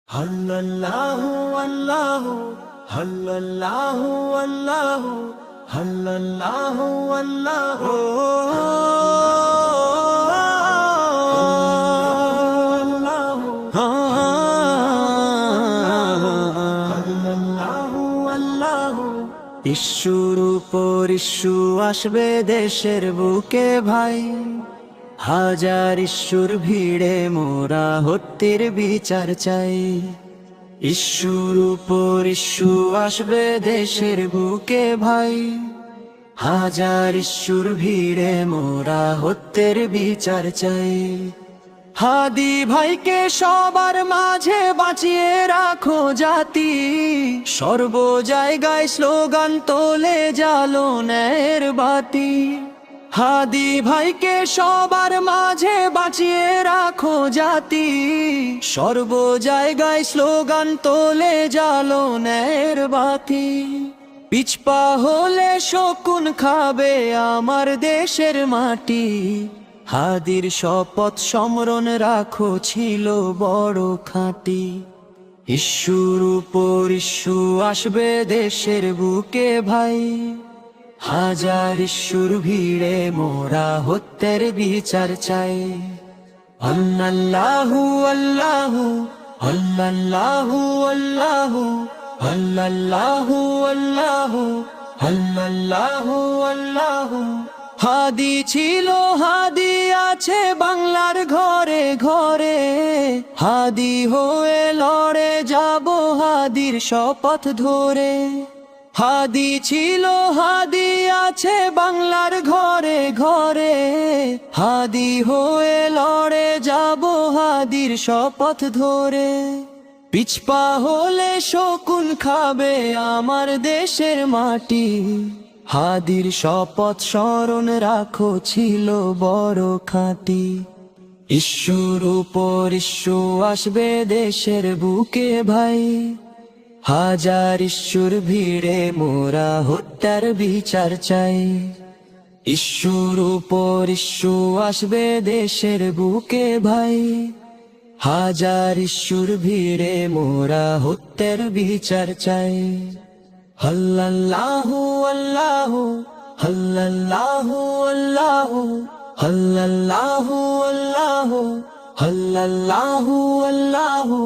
হাল্লাল্লাহু আল্লাহু হাল্লাল্লাহু আল্লাহু হাল্লাল্লাহু আল্লাহু ইস্যুর উপর ইস্যু আসবে দেশের বুকে ভাই, হাজার ইস্যুর ভিড়ে মোরা হত্যের বিচার চাই। ইস্যুর উপর ইস্যু আসবে দেশের বুকে ভাই, হাজার ইস্যুর ভিড়ে মোরা হত্যের বিচার চাই। হাদি ভাইকে সবার মাঝে বাঁচিয়ে রাখো জাতি, সর্ব জায়গায় স্লোগান তোলে জালো ন্যায়ের বাতি। হাদি ভাইকে সবার মাঝে বাঁচিয়ে রাখো জাতি, সর্ব জায়গায় স্লোগান তোলে জালো ন্যায়ের বাতি। পিছপা হলে শকুন খাবে আমার দেশের মাটি, হাদির শপথ সমরণ রাখো ছিল বড় খাঁটি। ইস্যুর উপর ইস্যু আসবে দেশের বুকে ভাই, হাজার ইস্যুর ভিড়ে মোরা হত্যের বিচার চাই। আল্লাহু আল্লাহু আল্লাহু আল্লাহু আল্লাহু আল্লাহু আল্লাহু আল্লাহু। হাদি ছিল হাদি আছে বাংলার ঘরে ঘরে, হাদি হয়ে লড়ে যাব হাদির শপথ ধরে। হাদি ছিল হাদি আছে বাংলার ঘরে ঘরে, হাদি হয়ে লড়ে যাব হাদির শপথ ধরে। পিছপা হলে শকুন খাবে আমার দেশের মাটি, হাদির শপথ স্মরণ রাখো ছিল বড় খাঁটি। ইস্যুর উপর ইস্যু আসবে দেশের বুকে ভাই, হাজার ইস্যুর ভিড়ে মোরা হত্যার বিচার চাই। ইস্যুর উপর ইস্যু আসবে দেশের বুকে ভাই, হাজার ইস্যুর ভিড়ে মোরা হত্যার বিচার চাই। হাল্লাল্লাহু আল্লাহু হাল্লাল্লাহু আল্লাহু হাল্লাল্লাহু আল্লাহু হাল্লাল্লাহু আল্লাহু।